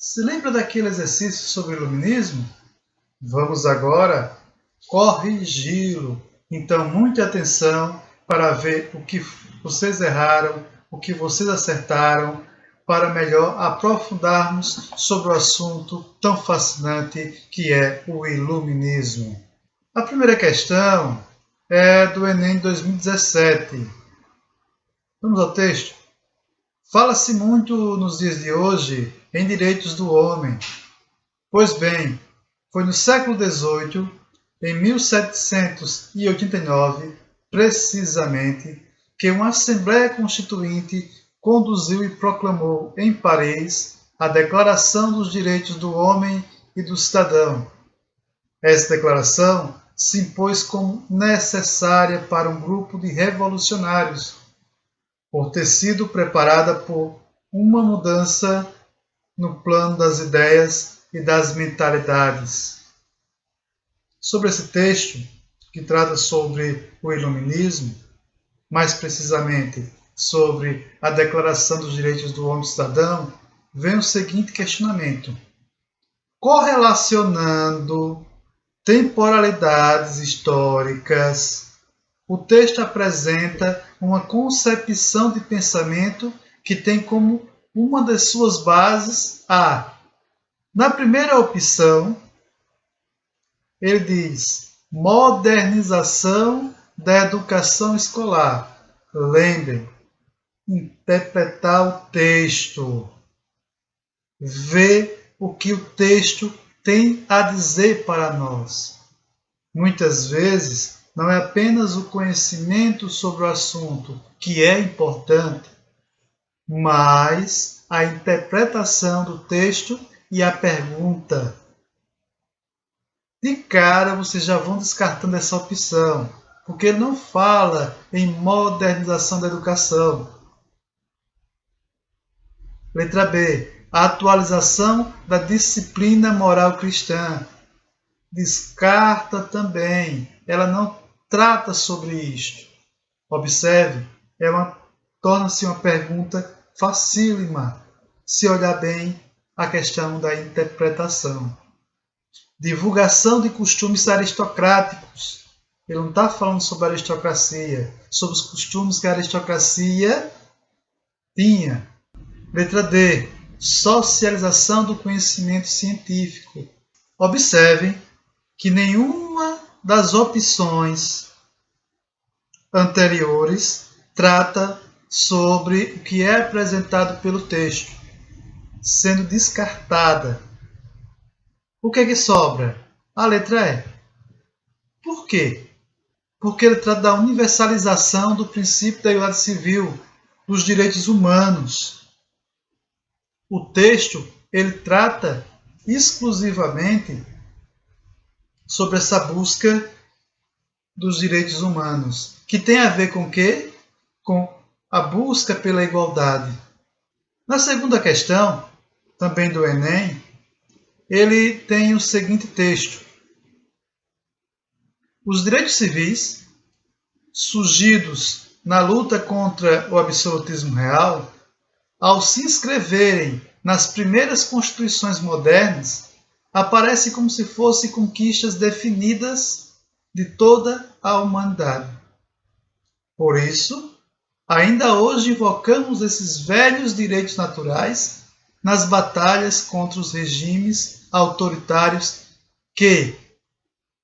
Se lembra daquele exercício sobre o iluminismo? Vamos agora corrigi-lo. Então, muita atenção para ver o que vocês erraram, o que vocês acertaram, para melhor aprofundarmos sobre o assunto tão fascinante que é o iluminismo. A primeira questão é do Enem 2017. Vamos ao texto. Fala-se muito nos dias de hoje em direitos do homem. Pois bem, foi no século XVIII, em 1789, precisamente, que uma Assembleia Constituinte conduziu e proclamou em Paris a Declaração dos Direitos do Homem e do Cidadão. Essa declaração se impôs como necessária para um grupo de revolucionários, por ter sido preparada por uma mudança no plano das ideias e das mentalidades. Sobre esse texto, que trata sobre o iluminismo, mais precisamente sobre a Declaração dos Direitos do Homem e do Cidadão, vem o seguinte questionamento. Correlacionando temporalidades históricas, o texto apresenta uma concepção de pensamento que tem como uma das suas bases na primeira opção, ele diz modernização da educação escolar. Lembrem, interpretar o texto, ver o que o texto tem a dizer para nós. Muitas vezes, não é apenas o conhecimento sobre o assunto que é importante, mas a interpretação do texto e a pergunta. De cara, vocês já vão descartando essa opção, porque ele não fala em modernização da educação. Letra B. A atualização da disciplina moral cristã. Descarta também. Ela não trata sobre isto. Observe, torna-se uma pergunta facílima, se olhar bem a questão da interpretação. Divulgação de costumes aristocráticos. Ele não está falando sobre a aristocracia, sobre os costumes que a aristocracia tinha. Letra D. Socialização do conhecimento científico. Observem que nenhuma das opções anteriores trata sobre o que é apresentado pelo texto, sendo descartada. O que é que sobra? A letra E. Por quê? Porque ele trata da universalização do princípio da igualdade civil, dos direitos humanos. O texto, ele trata exclusivamente sobre essa busca dos direitos humanos, que tem a ver com o quê? Com a busca pela igualdade. Na segunda questão, também do Enem, ele tem o seguinte texto. Os direitos civis, surgidos na luta contra o absolutismo real, ao se inscreverem nas primeiras constituições modernas, aparecem como se fossem conquistas definidas de toda a humanidade. Por isso, ainda hoje invocamos esses velhos direitos naturais nas batalhas contra os regimes autoritários que,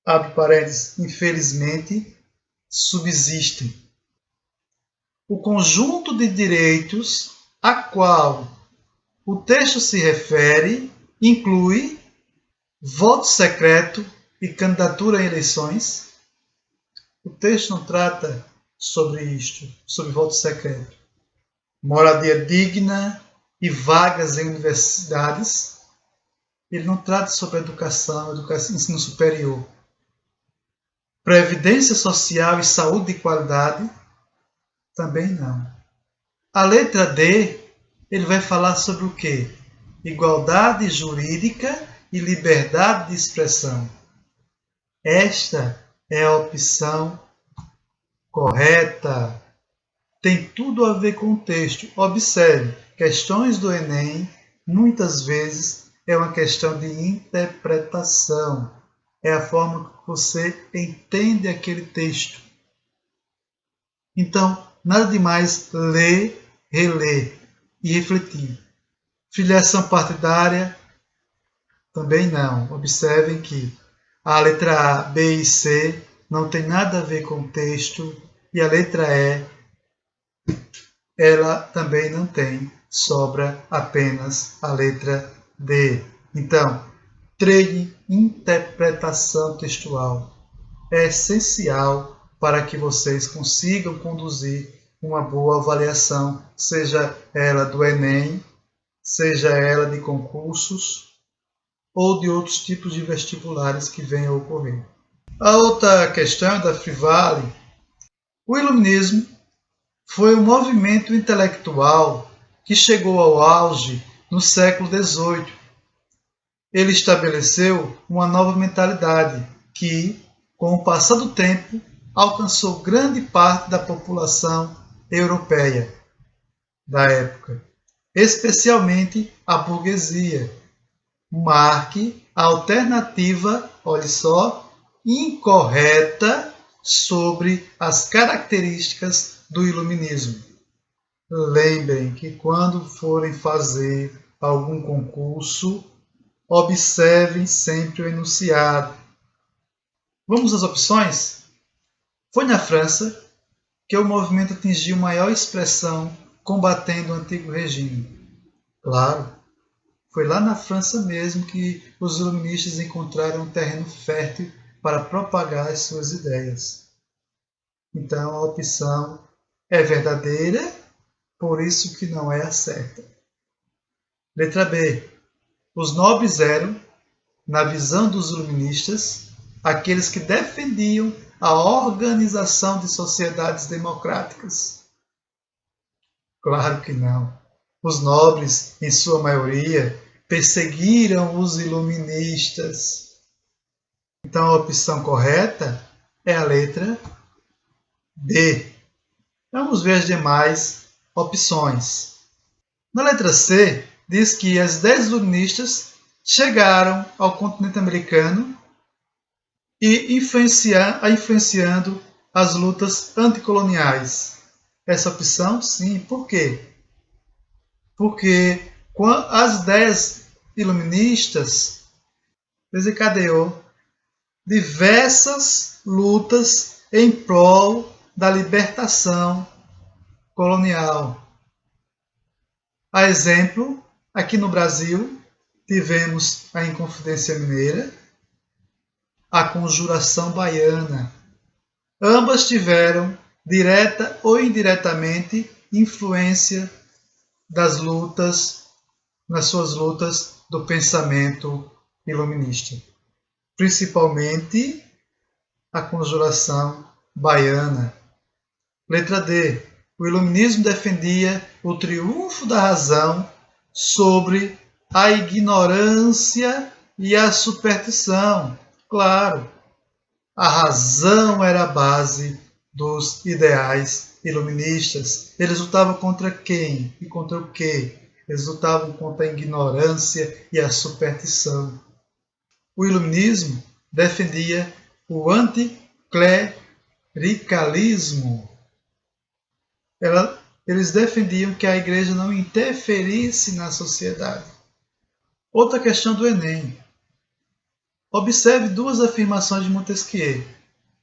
abre parênteses, infelizmente, subsistem. O conjunto de direitos a qual o texto se refere inclui voto secreto e candidatura a eleições. O texto não trata sobre isto, sobre voto secreto. Moradia digna e vagas em universidades. Ele não trata sobre educação, ensino superior. Previdência social e saúde de qualidade. Também não. A letra D, ele vai falar sobre o quê? Igualdade jurídica e liberdade de expressão. Esta é a opção correta. Tem tudo a ver com o texto. Observe, questões do Enem, muitas vezes, é uma questão de interpretação. É a forma que você entende aquele texto. Então, nada demais ler, reler e refletir. Filiação partidária, também não. Observem que a letra A, B e C não tem nada a ver com o texto e a letra E, ela também não tem, sobra apenas a letra D. Então, treine interpretação textual. É essencial para que vocês consigam conduzir uma boa avaliação, seja ela do Enem, seja ela de concursos ou de outros tipos de vestibulares que venham a ocorrer. A outra questão da Free Valley, o Iluminismo foi um movimento intelectual que chegou ao auge no século XVIII. Ele estabeleceu uma nova mentalidade que, com o passar do tempo, alcançou grande parte da população europeia da época, especialmente a burguesia. Marque a alternativa, olhe só, incorreta sobre as características do iluminismo. Lembrem que quando forem fazer algum concurso, observem sempre o enunciado. Vamos às opções? Foi na França que o movimento atingiu maior expressão combatendo o antigo regime. Claro, foi lá na França mesmo que os iluministas encontraram um terreno fértil para propagar as suas ideias. Então a opção é verdadeira, por isso que não é a certa. Letra B. Os nobres eram, na visão dos iluministas, aqueles que defendiam a organização de sociedades democráticas. Claro que não. Os nobres, em sua maioria, perseguiram os iluministas. Então a opção correta é a letra D. Vamos ver as demais opções. Na letra C, diz que as 10 iluministas chegaram ao continente americano e influenciando as lutas anticoloniais. Essa opção, sim. Por quê? Porque as 10 iluministas desencadeou diversas lutas em prol da libertação colonial. A exemplo, aqui no Brasil, tivemos a Inconfidência Mineira, a Conjuração Baiana. Ambas tiveram, direta ou indiretamente, influência das lutas, nas suas lutas do pensamento iluminista. Principalmente a Conjuração Baiana. Letra D. O iluminismo defendia o triunfo da razão sobre a ignorância e a superstição. Claro, a razão era a base dos ideais iluministas. Eles lutavam contra quem e contra o quê? Eles lutavam contra a ignorância e a superstição. O iluminismo defendia o anticlericalismo. Eles defendiam que a igreja não interferisse na sociedade. Outra questão do Enem. Observe duas afirmações de Montesquieu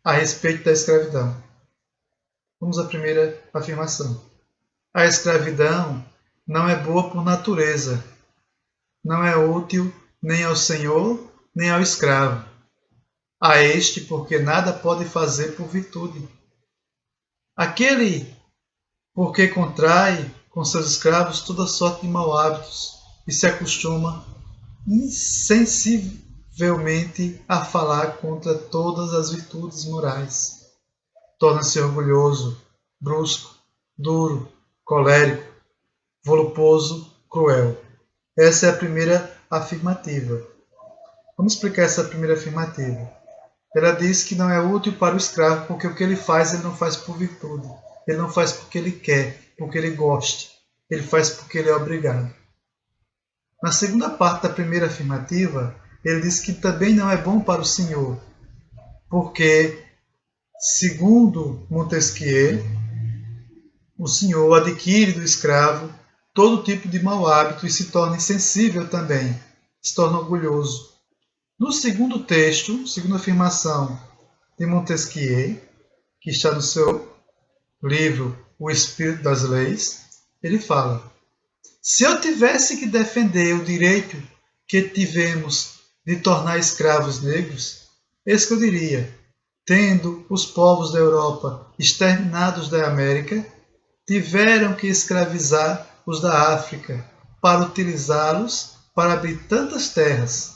a respeito da escravidão. Vamos à primeira afirmação. A escravidão não é boa por natureza. Não é útil nem ao senhor, nem ao escravo. A este porque nada pode fazer por virtude. Aquele porque contrai com seus escravos toda sorte de mau hábitos e se acostuma insensivelmente a falar contra todas as virtudes morais. Torna-se orgulhoso, brusco, duro, colérico, voluptuoso, cruel. Essa é a primeira afirmativa. Vamos explicar essa primeira afirmativa. Ela diz que não é útil para o escravo porque o que ele não faz por virtude. Ele não faz porque ele quer, porque ele gosta. Ele faz porque ele é obrigado. Na segunda parte da primeira afirmativa, ele diz que também não é bom para o senhor, porque, segundo Montesquieu, o senhor adquire do escravo todo tipo de mau hábito e se torna insensível também, se torna orgulhoso. No segundo texto, segunda afirmação de Montesquieu, que está no seu livro O Espírito das Leis, ele fala: se eu tivesse que defender o direito que tivemos de tornar escravos negros, eis que eu diria: tendo os povos da Europa exterminados da América, tiveram que escravizar os da África para utilizá-los para abrir tantas terras.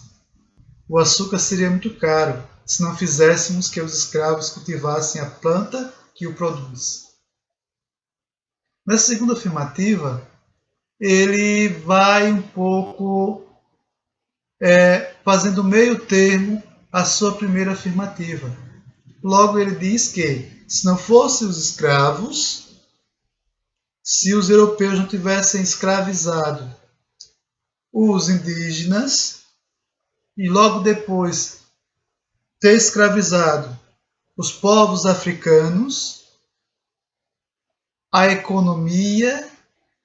O açúcar seria muito caro se não fizéssemos que os escravos cultivassem a planta que o produz. Nessa segunda afirmativa, ele vai um pouco fazendo meio termo à sua primeira afirmativa. Logo, ele diz que, se não fossem os escravos, se os europeus não tivessem escravizado os indígenas e logo depois ter escravizado os povos africanos, a economia,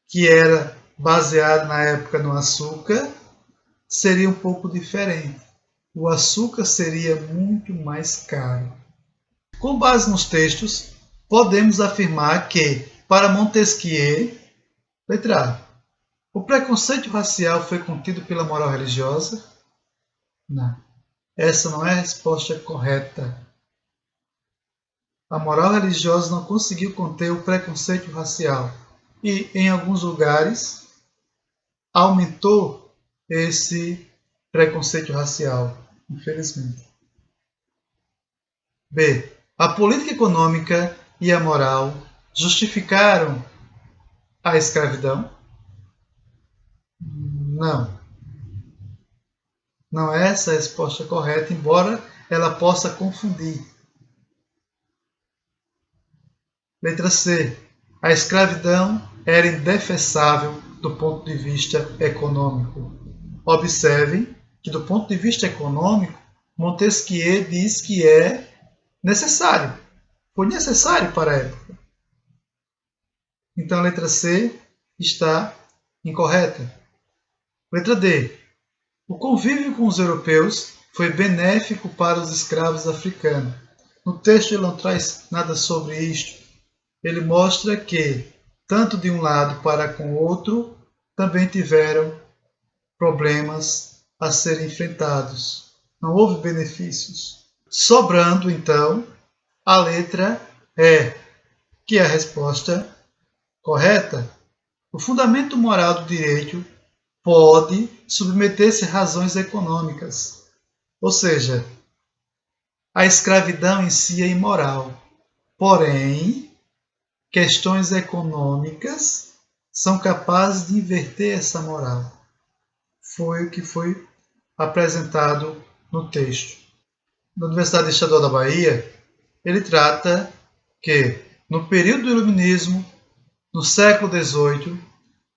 que era baseada na época no açúcar, seria um pouco diferente. O açúcar seria muito mais caro. Com base nos textos, podemos afirmar que, para Montesquieu, letra A, o preconceito racial foi contido pela moral religiosa? Não. Essa não é a resposta correta. A moral religiosa não conseguiu conter o preconceito racial e, em alguns lugares, aumentou esse preconceito racial, infelizmente. B. A política econômica e a moral justificaram a escravidão? Não. Não é essa a resposta correta, embora ela possa confundir. Letra C. A escravidão era indefensável do ponto de vista econômico. Observem que, do ponto de vista econômico, Montesquieu diz que é necessário. Foi necessário para a época. Então a letra C está incorreta. Letra D. O convívio com os europeus foi benéfico para os escravos africanos. No texto ele não traz nada sobre isto. Ele mostra que, tanto de um lado para com o outro, também tiveram problemas a serem enfrentados. Não houve benefícios. Sobrando, então, a letra E, que é a resposta correta. O fundamento moral do direito pode submeter-se a razões econômicas. Ou seja, a escravidão em si é imoral. Porém, questões econômicas são capazes de inverter essa moral. Foi o que foi apresentado no texto. Na Universidade Estadual da Bahia, ele trata que, no período do Iluminismo, no século XVIII,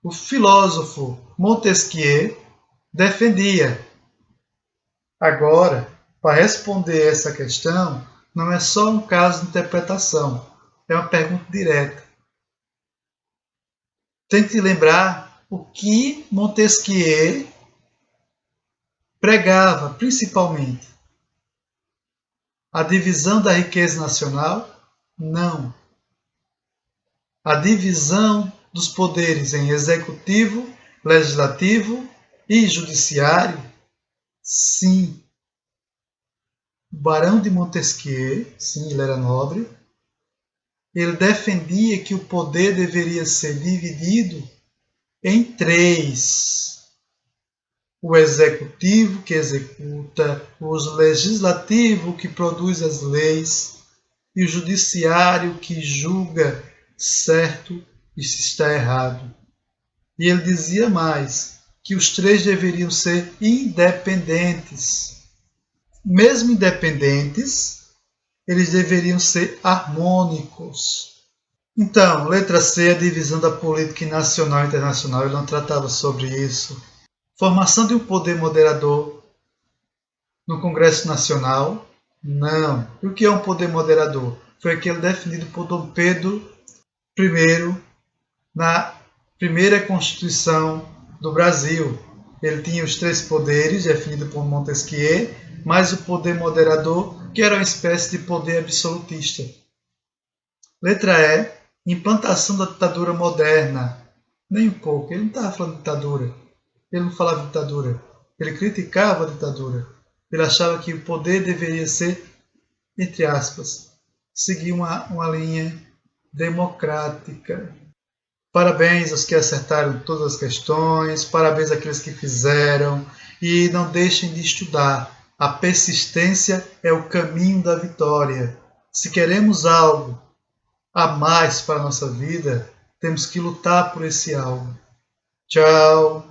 o filósofo Montesquieu defendia. Agora, para responder essa questão, não é só um caso de interpretação, é uma pergunta direta. Tente lembrar o que Montesquieu pregava, principalmente. A divisão da riqueza nacional? Não. A divisão dos poderes em executivo, legislativo e judiciário? Sim. O barão de Montesquieu, sim, ele era nobre, ele defendia que o poder deveria ser dividido em três. O executivo, que executa, o legislativo, que produz as leis, e o judiciário, que julga certo e se está errado. E ele dizia mais, que os três deveriam ser independentes. Mesmo independentes, eles deveriam ser harmônicos. Então, letra C, a divisão da política nacional e internacional, ele não tratava sobre isso. Formação de um poder moderador no Congresso Nacional? Não. E o que é um poder moderador? Foi aquele definido por Dom Pedro I na primeira Constituição do Brasil. Ele tinha os 3 poderes, definidos por Montesquieu, mais o poder moderador, que era uma espécie de poder absolutista. Letra E. Implantação da ditadura moderna. Nem um pouco. Ele não estava falando de ditadura. Ele não falava de ditadura. Ele criticava a ditadura. Ele achava que o poder deveria ser, entre aspas, seguir uma linha democrática. Parabéns aos que acertaram todas as questões, parabéns àqueles que fizeram, e não deixem de estudar. A persistência é o caminho da vitória. Se queremos algo a mais para a nossa vida, temos que lutar por esse algo. Tchau!